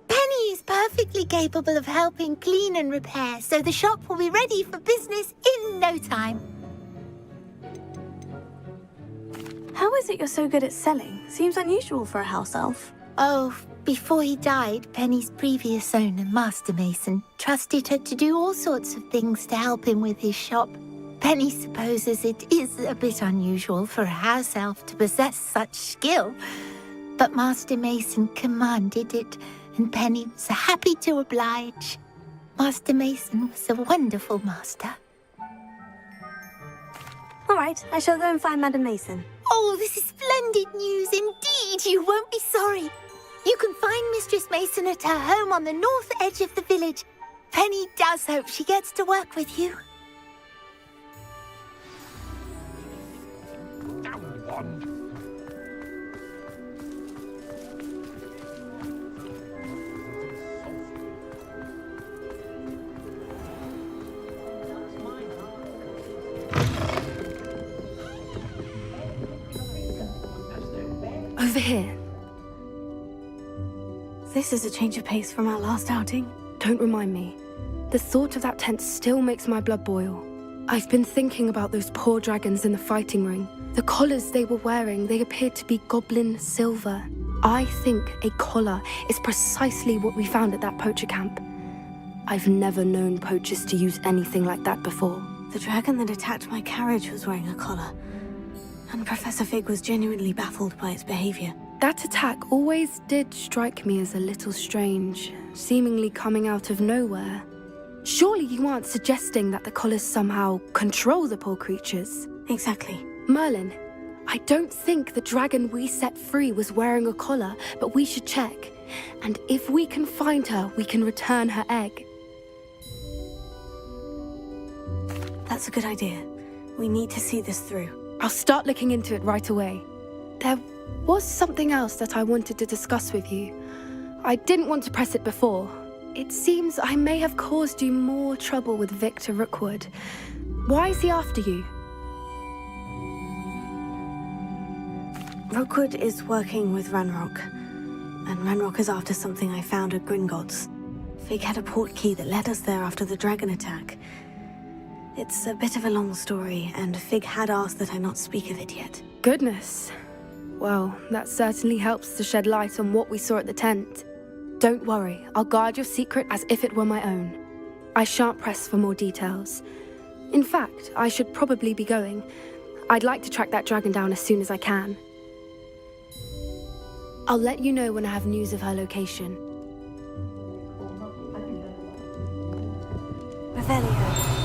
Penny is perfect perfectly capable of helping clean and repair, so the shop will be ready for business in no time. How is it you're so good at selling? Seems unusual for a house elf. Oh, before he died, Penny's previous owner, Master Mason, trusted her to do all sorts of things to help him with his shop. Penny supposes it is a bit unusual for a house elf to possess such skill, but Master Mason commanded it, and Penny was happy to oblige. Master Mason was a wonderful master. All right, I shall go and find Madam Mason. Oh, this is splendid news indeed. You won't be sorry. You can find Mistress Mason at her home on the north edge of the village. Penny does hope she gets to work with you. Over here. This is a change of pace from our last outing. Don't remind me. The thought of that tent still makes my blood boil. I've been thinking about those poor dragons in the fighting ring. The collars they were wearing, they appeared to be goblin silver. I think a collar is precisely what we found at that poacher camp. I've never known poachers to use anything like that before. The dragon that attacked my carriage was wearing a collar, and Professor Fig was genuinely baffled by its behavior. That attack always did strike me as a little strange, seemingly coming out of nowhere. Surely you aren't suggesting that the collars somehow control the poor creatures? Exactly. Merlin, I don't think the dragon we set free was wearing a collar, but we should check. And if we can find her, we can return her egg. That's a good idea. We need to see this through. I'll start looking into it right away. There was something else that I wanted to discuss with you. I didn't want to press it before. It seems I may have caused you more trouble with Victor Rookwood. Why is he after you? Rookwood is working with Ranrock, and Ranrock is after something I found at Gringotts. Fig had a portkey that led us there after the dragon attack. It's a bit of a long story, and Fig had asked that I not speak of it yet. Goodness. Well, that certainly helps to shed light on what we saw at the tent. Don't worry, I'll guard your secret as if it were my own. I shan't press for more details. In fact, I should probably be going. I'd like to track that dragon down as soon as I can. I'll let you know when I have news of her location. Revelio.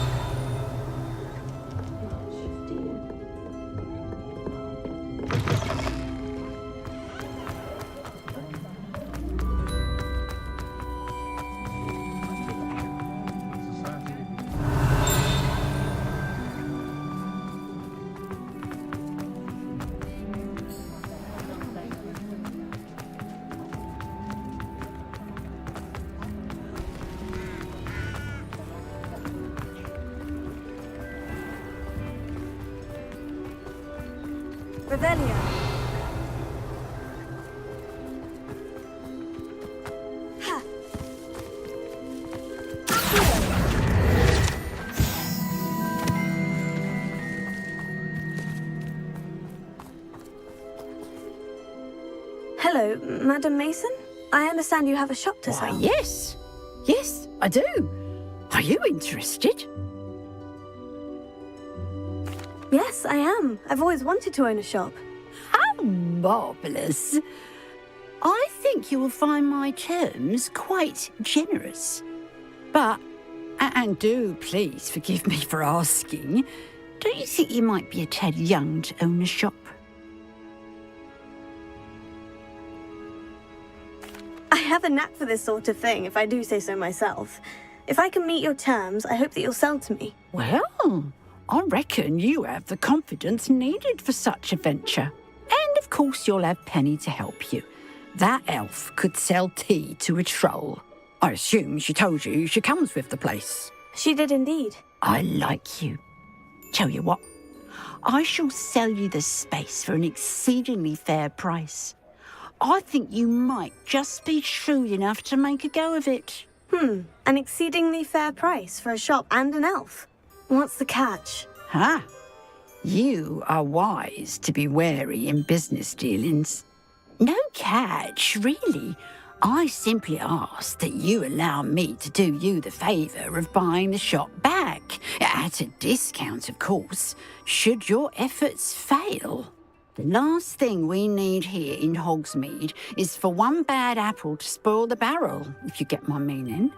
Revelio. Ha. Hello, Madam Mason? I understand you have a shop to sell. Why, yes. Yes, I do. Are you interested? Yes, I am. I've always wanted to own a shop. How marvellous. I think you will find my terms quite generous. But, and do please forgive me for asking, don't you think you might be a tad young to own a shop? I have a knack for this sort of thing, if I do say so myself. If I can meet your terms, I hope that you'll sell to me. Well, I reckon you have the confidence needed for such a venture. And of course you'll have Penny to help you. That elf could sell tea to a troll. I assume she told you she comes with the place. She did indeed. I like you. Tell you what, I shall sell you the space for an exceedingly fair price. I think you might just be shrewd enough to make a go of it. An exceedingly fair price for a shop and an elf. What's the catch? Huh? You are wise to be wary in business dealings. No catch, really. I simply ask that you allow me to do you the favour of buying the shop back, at a discount, of course, should your efforts fail. The last thing we need here in Hogsmeade is for one bad apple to spoil the barrel, if you get my meaning.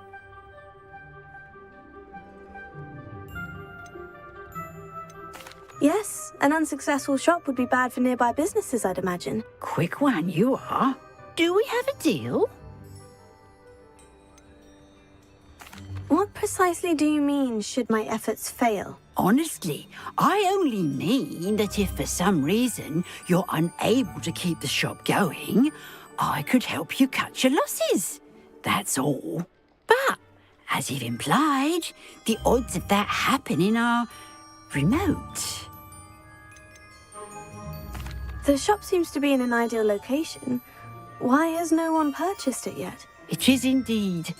Yes, an unsuccessful shop would be bad for nearby businesses, I'd imagine. Quick one, you are. Do we have a deal? What precisely do you mean, should my efforts fail? Honestly, I only mean that if for some reason you're unable to keep the shop going, I could help you cut your losses. That's all. But, as you've implied, the odds of that happening are remote. The shop seems to be in an ideal location. Why has no one purchased it yet? It is indeed.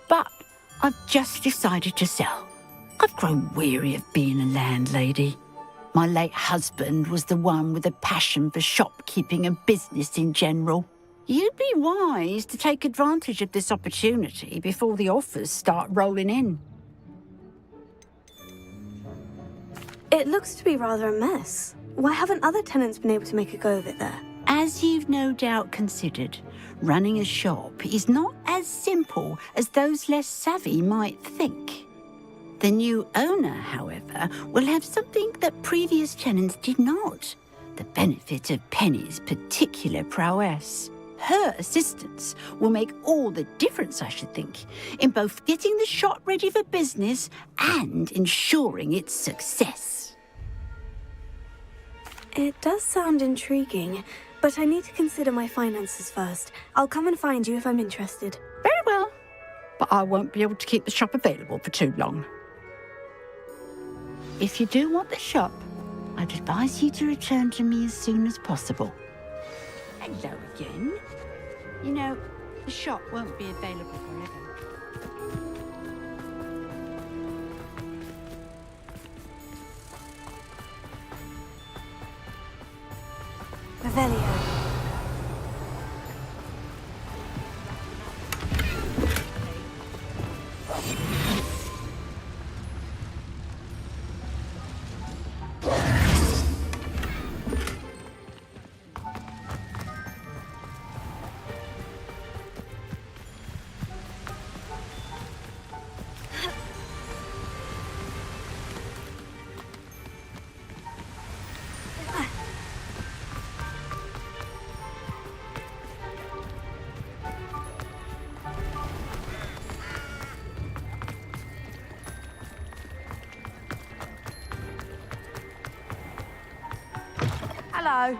But I've just decided to sell. I've grown weary of being a landlady. My late husband was the one with a passion for shopkeeping and business in general. You'd be wise to take advantage of this opportunity before the offers start rolling in. It looks to be rather a mess. Why haven't other tenants been able to make a go of it there? As you've no doubt considered, running a shop is not as simple as those less savvy might think. The new owner, however, will have something that previous tenants did not. The benefit of Penny's particular prowess. Her assistance will make all the difference, I should think, in both getting the shop ready for business and ensuring its success. It does sound intriguing, but I need to consider my finances first. I'll come and find you if I'm interested. Very well. But I won't be able to keep the shop available for too long. If you do want the shop, I'd advise you to return to me as soon as possible. Hello again. You know, the shop won't be available forever. Revelio. Hello.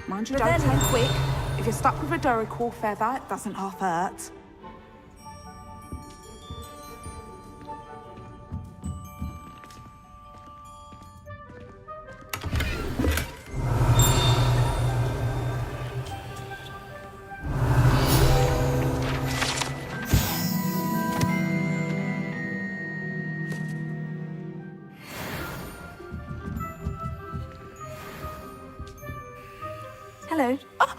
Mind you, don't turn quick. If you're stuck with a Duracle feather, it doesn't half hurt. Hello. Oh,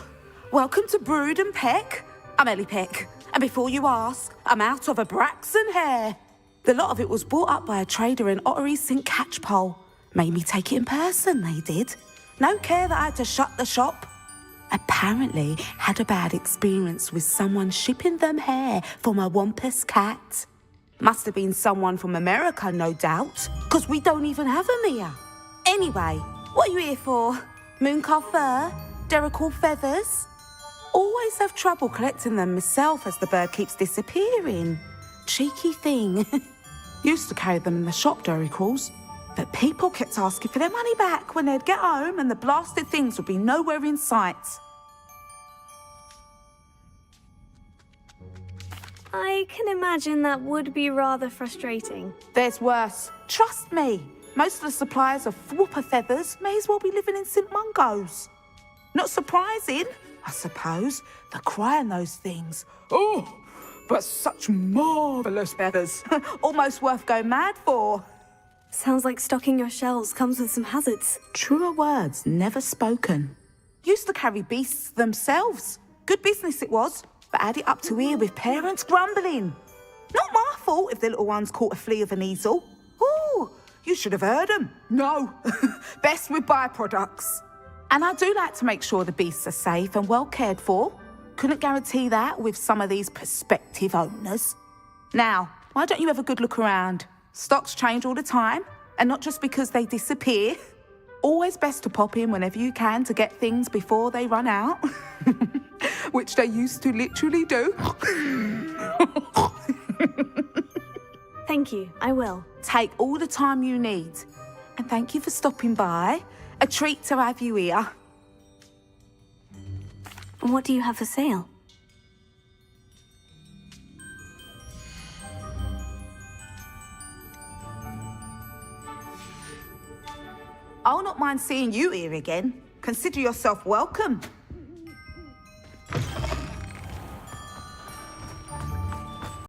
welcome to Brood and Peck. I'm Ellie Peck, and before you ask, I'm out of a Braxton hair. The lot of it was bought up by a trader in Ottery St. Catchpole. Made me take it in person, they did. No care that I had to shut the shop. Apparently had a bad experience with someone shipping them hair for my Wampus cat. Must have been someone from America, no doubt, because we don't even have them here. Anyway, what are you here for? Mooncar fur? Duracle feathers? Always have trouble collecting them myself as the bird keeps disappearing. Cheeky thing. Used to carry them in the shop, Duracles, but people kept asking for their money back when they'd get home and the blasted things would be nowhere in sight. I can imagine that would be rather frustrating. There's worse. Trust me. Most of the suppliers of whooper feathers may as well be living in St. Mungo's. Not surprising. I suppose. The cry in those things. Oh, but such marvellous feathers. Almost worth going mad for. Sounds like stocking your shelves comes with some hazards. Truer words never spoken. Used to carry beasts themselves. Good business it was, but add it up to here with parents grumbling. Not my fault if the little ones caught a flea of an easel. Ooh, you should have heard them. No, best with byproducts. And I do like to make sure the beasts are safe and well cared for. Couldn't guarantee that with some of these prospective owners. Now, why don't you have a good look around? Stocks change all the time, and not just because they disappear. Always best to pop in whenever you can to get things before they run out. Which they used to literally do. Thank you, I will. Take all the time you need. And thank you for stopping by. A treat to have you here. What do you have for sale? I'll not mind seeing you here again. Consider yourself welcome.